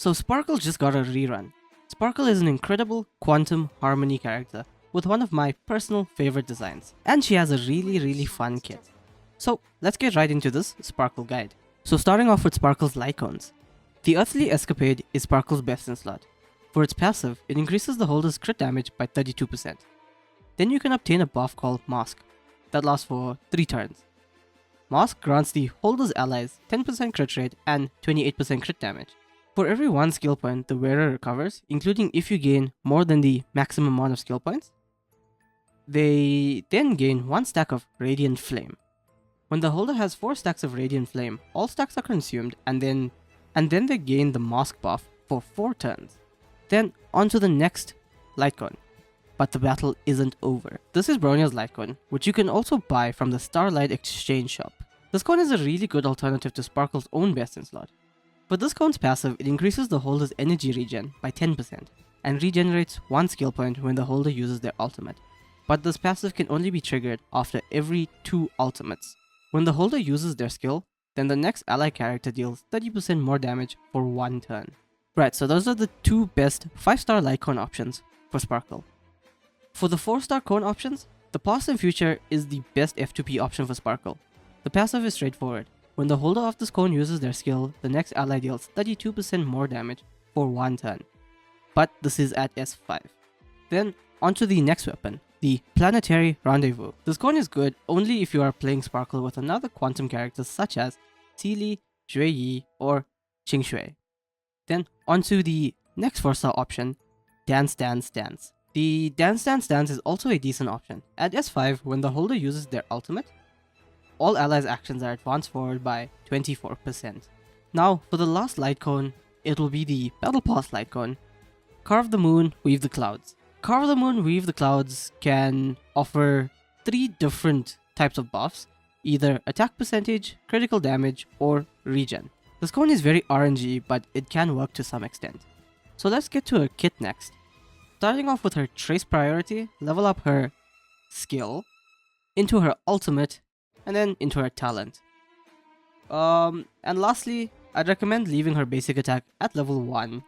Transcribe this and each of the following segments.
So Sparkle just got a rerun. Sparkle is an incredible quantum harmony character with one of my personal favorite designs, and she has a really fun kit. So let's get right into this Sparkle guide. So starting off with Sparkle's Lycons. The Earthly Escapade is Sparkle's best in slot. For its passive, it increases the holder's crit damage by 32%. Then you can obtain a buff called Mask, that lasts for 3 turns. Mask grants the holder's allies 10% crit rate and 28% crit damage. For every 1 skill point the wearer recovers, including if you gain more than the maximum amount of skill points, they then gain 1 stack of Radiant Flame. When the holder has 4 stacks of Radiant Flame, all stacks are consumed and then they gain the Mask buff for 4 turns. Then onto the next Lightcone. But the battle isn't over. This is Bronia's Lightcone, which you can also buy from the Starlight Exchange shop. This cone is a really good alternative to Sparkle's own best in slot. For this cone's passive, it increases the holder's energy regen by 10% and regenerates 1 skill point when the holder uses their ultimate. But this passive can only be triggered after every 2 ultimates. When the holder uses their skill, then the next ally character deals 30% more damage for 1 turn. Right, so those are the 2 best 5-star light cone options for Sparkle. For the 4-star cone options, the past and future is the best F2P option for Sparkle. The passive is straightforward. When the holder of this cone uses their skill, the next ally deals 32% more damage for 1 turn. But this is at S5. Then onto the next weapon, the Planetary Rendezvous. This cone is good only if you are playing Sparkle with another quantum character such as Sealy, Jue Yi, or Qing Shui. Then onto the next 4-star option, Dance Dance Dance. The Dance Dance Dance is also a decent option. At S5, when the holder uses their ultimate, all allies' actions are advanced forward by 24%. Now, for the last light cone, it will be the Battle Pass light cone. Carve the Moon, Weave the Clouds. Carve the Moon, Weave the Clouds can offer 3 different types of buffs, either attack percentage, critical damage, or regen. This cone is very RNG, but it can work to some extent. So let's get to her kit next. Starting off with her Trace Priority, level up her skill, into her ultimate, and then into her talent. And lastly, I'd recommend leaving her basic attack at level 1,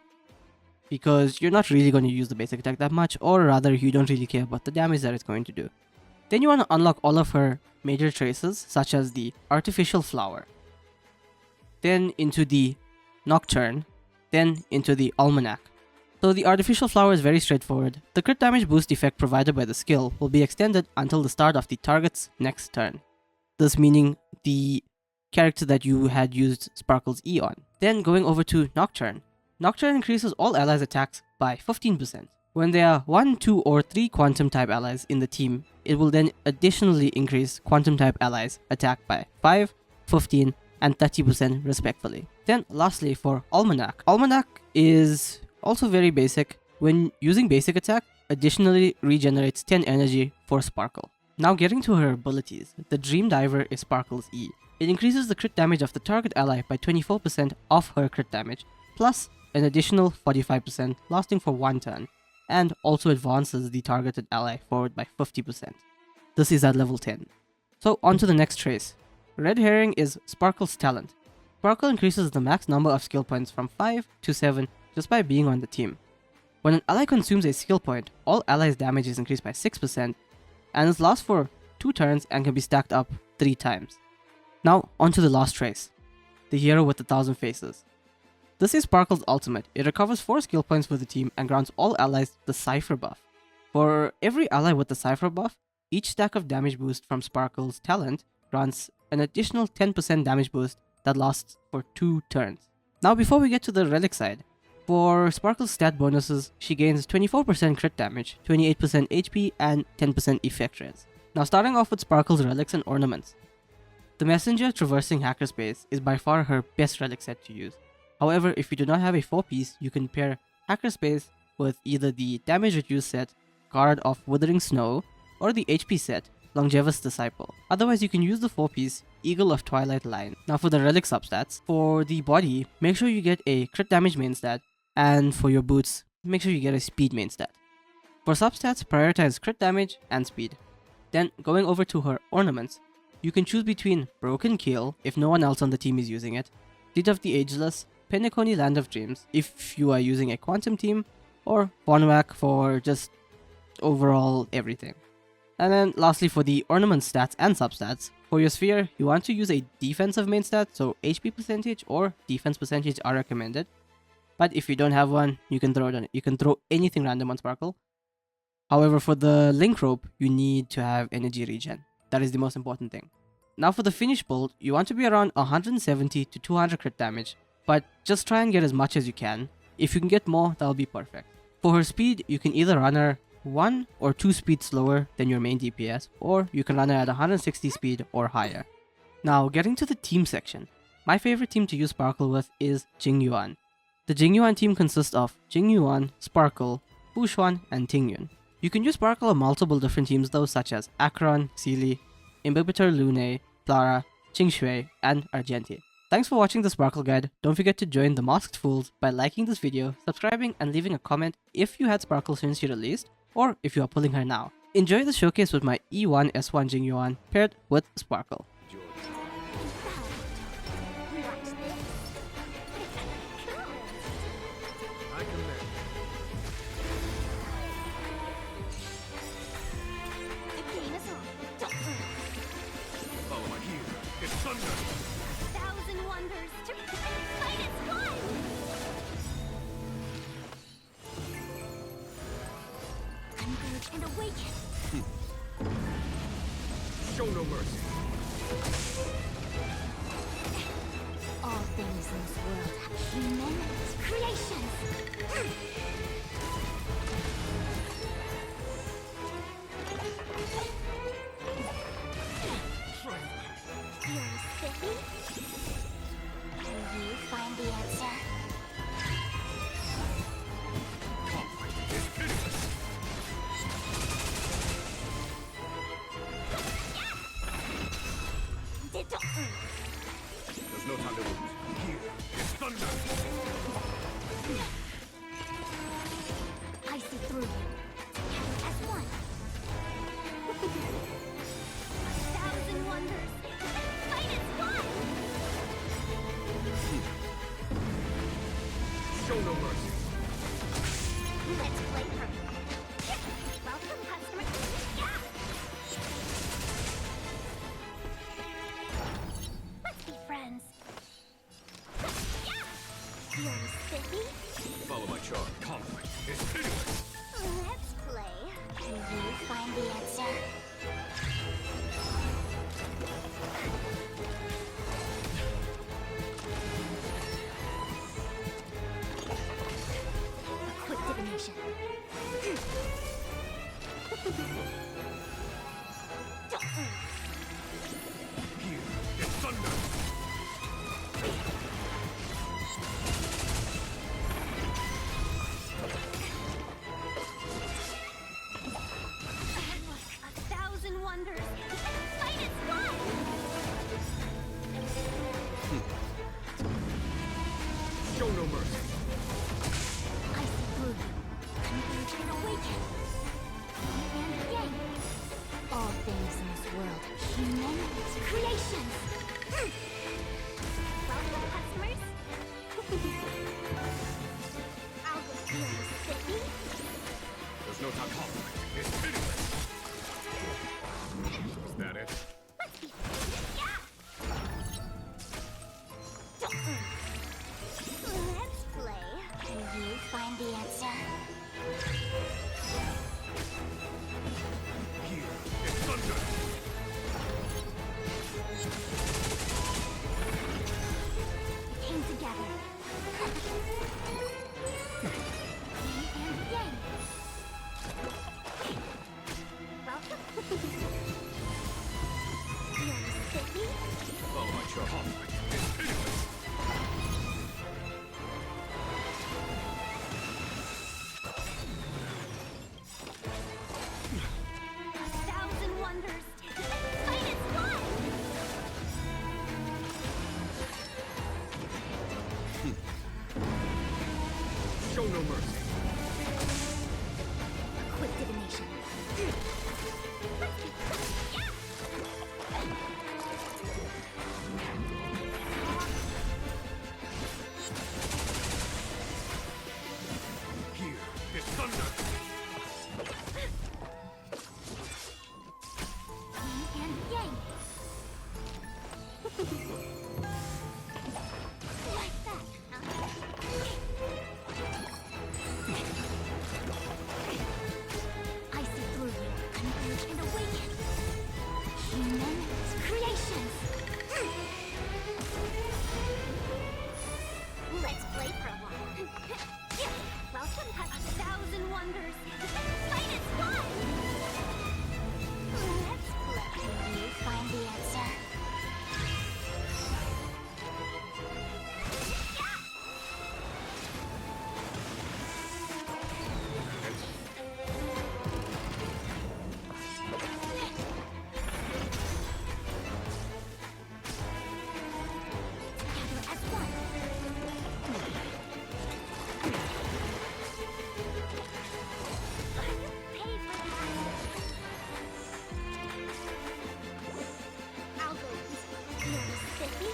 because you're not really going to use the basic attack that much, or rather you don't really care about the damage that it's going to do. Then you want to unlock all of her major traces, such as the Artificial Flower, then into the Nocturne, then into the Almanac. So the Artificial Flower is very straightforward. The crit damage boost effect provided by the skill will be extended until the start of the target's next turn. This meaning the character that you had used Sparkle's E on. Then going over to Nocturne. Nocturne increases all allies' attacks by 15%. When there are 1, 2, or 3 Quantum type allies in the team, it will then additionally increase Quantum type allies' attack by 5, 15, and 30% respectively. Then lastly for Almanac. Almanac is also very basic. When using basic attack, additionally regenerates 10 energy for Sparkle. Now getting to her abilities, the Dream Diver is Sparkle's E. It increases the crit damage of the target ally by 24% off her crit damage, plus an additional 45% lasting for 1 turn, and also advances the targeted ally forward by 50%. This is at level 10. So on to the next trace. Red Herring is Sparkle's talent. Sparkle increases the max number of skill points from 5 to 7 just by being on the team. When an ally consumes a skill point, all allies' damage is increased by 6%, and it lasts for 2 turns and can be stacked up 3 times. Now onto the last trace, the Hero with 1,000 Faces. This is Sparkle's ultimate. It recovers 4 skill points for the team and grants all allies the Cypher buff. For every ally with the Cypher buff, each stack of damage boost from Sparkle's talent grants an additional 10% damage boost that lasts for 2 turns. Now before we get to the relic side, for Sparkle's stat bonuses, she gains 24% crit damage, 28% HP, and 10% effect rates. Now starting off with Sparkle's Relics and Ornaments. The Messenger Traversing Hackerspace is by far her best relic set to use. However, if you do not have a 4-piece, you can pair Hackerspace with either the Damage Reduce set, Guard of Withering Snow, or the HP set, Longevous Disciple. Otherwise, you can use the 4-piece Eagle of Twilight line. Now for the relic substats, for the body, make sure you get a crit damage main stat, and for your boots, make sure you get a speed main stat. For substats, prioritize crit damage and speed. Then going over to her ornaments, you can choose between Broken Keel if no one else on the team is using it, Deed of the Ageless, Penacony Land of Dreams if you are using a Quantum team, or Bonwak for just overall everything. And then lastly, for the ornament stats and substats, for your sphere, you want to use a defensive main stat, so HP percentage or defense percentage are recommended. But if you don't have one, you can throw it on. You can throw anything random on Sparkle. However, for the link rope, you need to have energy regen. That is the most important thing. Now for the finish build, you want to be around 170 to 200 crit damage, but just try and get as much as you can. If you can get more, that'll be perfect. For her speed, you can either run her 1 or 2 speed slower than your main DPS, or you can run her at 160 speed or higher. Now getting to the team section, my favorite team to use Sparkle with is Jingyuan. The Jingyuan team consists of Jingyuan, Sparkle, Bushwan, and Tingyun. You can use Sparkle on multiple different teams though, such as Acheron, Sealy, Imbibitor Lune, Clara, Qingshui, and Argenti. Thanks for watching the Sparkle Guide. Don't forget to join the Masked Fools by liking this video, subscribing, and leaving a comment if you had Sparkle since she released, or if you are pulling her now. Enjoy the showcase with my E1 S1 Jingyuan paired with Sparkle. And awaken. Show no mercy. All things in this world have human creations. You're sticky? Can you find the answer? There's no time to lose. Here is thunder. I see through you. As one. A thousand wonders. Fight is one. Show no mercy. Let's play her. Welcome, customer. Yeah. Let's be friends. Yeah. You're sticky? Follow my charm. Conflict is pitiless. Let's play. Can you find the answer? Quick divination. Here is thunder. A thousand wonders. Fight is one. Show no mercy. I see through you. Converge and awaken. Yin and yang. All things in this world, human creations. Welcome, customers. I'll go feel sticky. There's no time. Conflict is pitiless. Is that it? Let's be yeah. Let's play. Can you find the answer? Here is thunder. We came together. Yin and yang. Welcome. You're sticky? Follow my charm. Conflict is pitiless. A thousand wonders. Fight is one. Show no mercy. Quick divination. thunder! Yin and yang. Like that, huh? I see through you, converge and awaken. Human creations. Let's play for a while. Welcome past 1,000 wonders. Fight is fun. Let's play. You find the answer. Together as one. Pay for that. I'll go easy. Little spiffy.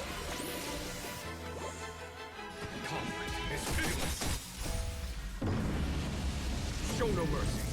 Conflict is pitiless! Show no mercy!